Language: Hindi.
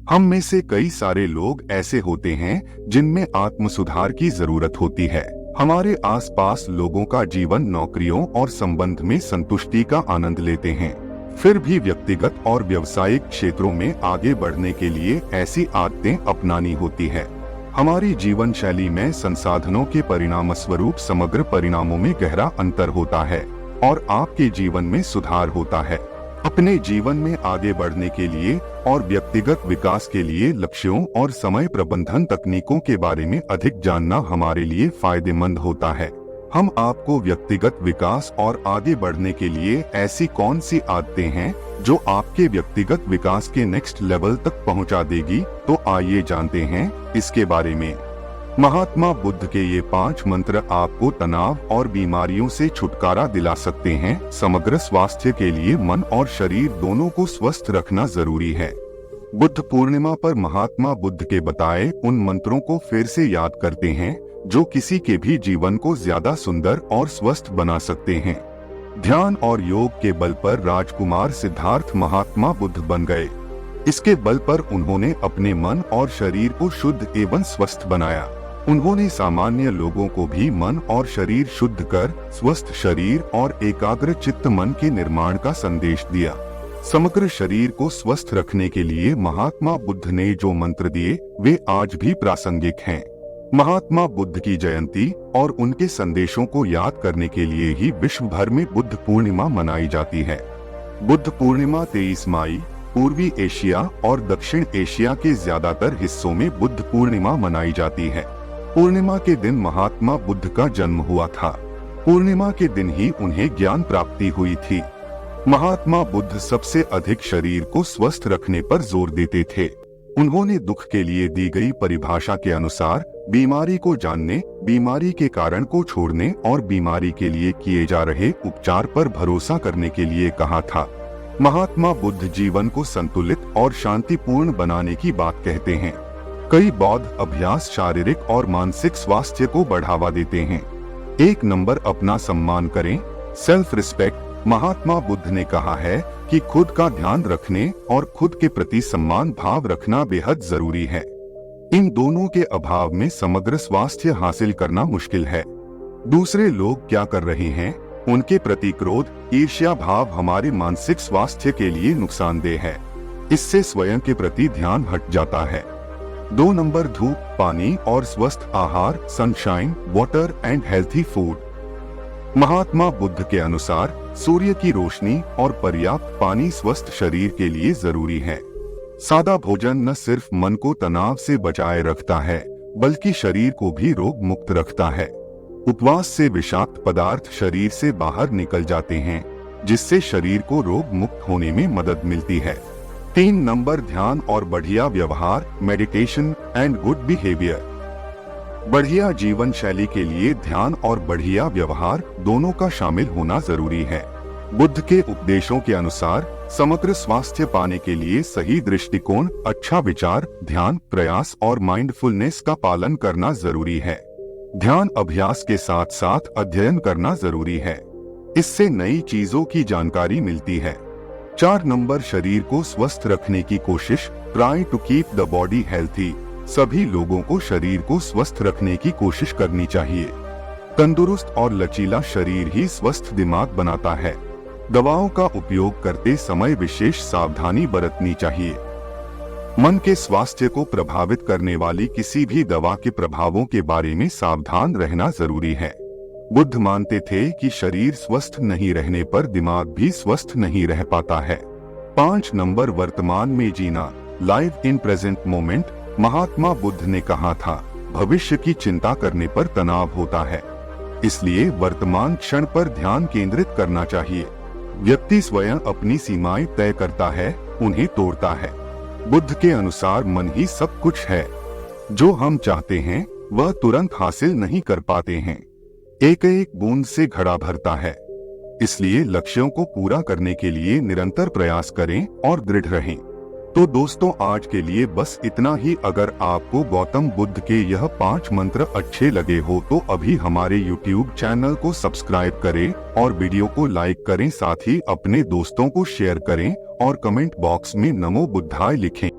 हम में से कई सारे लोग ऐसे होते हैं जिनमें आत्म सुधार की जरूरत होती है। हमारे आसपास लोगों का जीवन नौकरियों और संबंध में संतुष्टि का आनंद लेते हैं, फिर भी व्यक्तिगत और व्यावसायिक क्षेत्रों में आगे बढ़ने के लिए ऐसी आदतें अपनानी होती है। हमारी जीवन शैली में संसाधनों के परिणाम स्वरूप समग्र परिणामों में गहरा अंतर होता है और आपके जीवन में सुधार होता है। अपने जीवन में आगे बढ़ने के लिए और व्यक्तिगत विकास के लिए लक्ष्यों और समय प्रबंधन तकनीकों के बारे में अधिक जानना हमारे लिए फायदेमंद होता है। हम आपको व्यक्तिगत विकास और आगे बढ़ने के लिए ऐसी कौन सी आदतें हैं जो आपके व्यक्तिगत विकास के नेक्स्ट लेवल तक पहुंचा देगी, तो आइए जानते हैं इसके बारे में। महात्मा बुद्ध के ये 5 मंत्र आपको तनाव और बीमारियों से छुटकारा दिला सकते हैं। समग्र स्वास्थ्य के लिए मन और शरीर दोनों को स्वस्थ रखना जरूरी है। बुद्ध पूर्णिमा पर महात्मा बुद्ध के बताए उन मंत्रों को फिर से याद करते हैं जो किसी के भी जीवन को ज्यादा सुंदर और स्वस्थ बना सकते हैं। ध्यान और योग के बल पर राजकुमार सिद्धार्थ महात्मा बुद्ध बन गए। इसके बल पर उन्होंने अपने मन और शरीर को शुद्ध एवं स्वस्थ बनाया। उन्होंने सामान्य लोगों को भी मन और शरीर शुद्ध कर स्वस्थ शरीर और एकाग्र चित्त मन के निर्माण का संदेश दिया। समग्र शरीर को स्वस्थ रखने के लिए महात्मा बुद्ध ने जो मंत्र दिए वे आज भी प्रासंगिक हैं। महात्मा बुद्ध की जयंती और उनके संदेशों को याद करने के लिए ही विश्व भर में बुद्ध पूर्णिमा मनाई जाती है। बुद्ध पूर्णिमा 23 मई पूर्वी एशिया और दक्षिण एशिया के ज्यादातर हिस्सों में बुद्ध पूर्णिमा मनाई जाती है। पूर्णिमा के दिन महात्मा बुद्ध का जन्म हुआ था। पूर्णिमा के दिन ही उन्हें ज्ञान प्राप्ति हुई थी। महात्मा बुद्ध सबसे अधिक शरीर को स्वस्थ रखने पर जोर देते थे। उन्होंने दुख के लिए दी गई परिभाषा के अनुसार बीमारी को जानने, बीमारी के कारण को छोड़ने और बीमारी के लिए किए जा रहे उपचार पर भरोसा करने के लिए कहा था। महात्मा बुद्ध जीवन को संतुलित और शांतिपूर्ण बनाने की बात कहते हैं। कई बौद्ध अभ्यास शारीरिक और मानसिक स्वास्थ्य को बढ़ावा देते हैं। 1 नंबर अपना सम्मान करें, सेल्फ रिस्पेक्ट। महात्मा बुद्ध ने कहा है कि खुद का ध्यान रखने और खुद के प्रति सम्मान भाव रखना बेहद जरूरी है। इन दोनों के अभाव में समग्र स्वास्थ्य हासिल करना मुश्किल है। दूसरे लोग क्या कर रहे हैं, उनके प्रति क्रोध, ईर्ष्या भाव हमारे मानसिक स्वास्थ्य के लिए नुकसानदेह है। इससे स्वयं के प्रति ध्यान हट जाता है। 2 नंबर धूप, पानी और स्वस्थ आहार, sunshine, water and healthy food. Mahatma Buddha के अनुसार सूर्य की रोशनी और पर्याप्त पानी स्वस्थ शरीर के लिए जरूरी है। सादा भोजन न सिर्फ मन को तनाव से बचाए रखता है बल्कि शरीर को भी रोग मुक्त रखता है। उपवास से विषाक्त पदार्थ शरीर से बाहर निकल जाते हैं जिससे शरीर को रोग मुक्त होने में मदद मिलती है। 3 नंबर ध्यान और बढ़िया व्यवहार, मेडिटेशन एंड गुड बिहेवियर। बढ़िया जीवन शैली के लिए ध्यान और बढ़िया व्यवहार दोनों का शामिल होना जरूरी है। बुद्ध के उपदेशों के अनुसार समग्र स्वास्थ्य पाने के लिए सही दृष्टिकोण, अच्छा विचार, ध्यान, प्रयास और माइंडफुलनेस का पालन करना जरूरी है। ध्यान अभ्यास के साथ साथ अध्ययन करना जरूरी है। इससे नई चीजों की जानकारी मिलती है। 4 नंबर शरीर को स्वस्थ रखने की कोशिश, try to keep the body healthy. सभी लोगों को शरीर को स्वस्थ रखने की कोशिश करनी चाहिए। तंदुरुस्त और लचीला शरीर ही स्वस्थ दिमाग बनाता है। दवाओं का उपयोग करते समय विशेष सावधानी बरतनी चाहिए। मन के स्वास्थ्य को प्रभावित करने वाली किसी भी दवा के प्रभावों के बारे में सावधान रहना जरूरी है। बुद्ध मानते थे कि शरीर स्वस्थ नहीं रहने पर दिमाग भी स्वस्थ नहीं रह पाता है। 5 नंबर वर्तमान में जीना, live in present moment. Mahatma Buddha ने कहा था, भविष्य की चिंता करने पर तनाव होता है, इसलिए वर्तमान क्षण पर ध्यान केंद्रित करना चाहिए। व्यक्ति स्वयं अपनी सीमाएं तय करता है, उन्हें तोड़ता है। बुद्ध के अनुसार मन ही सब कुछ है। जो हम चाहते हैं वह तुरंत हासिल नहीं कर पाते हैं। एक एक बूंद से घड़ा भरता है। इसलिए लक्ष्यों को पूरा करने के लिए निरंतर प्रयास करें और दृढ़ रहें। तो दोस्तों, आज के लिए बस इतना ही। अगर आपको गौतम बुद्ध के यह 5 मंत्र अच्छे लगे हो तो अभी हमारे YouTube चैनल को सब्सक्राइब करें और वीडियो को लाइक करें। साथ ही अपने दोस्तों को शेयर करें और कमेंट बॉक्स में नमो बुद्धाय लिखें।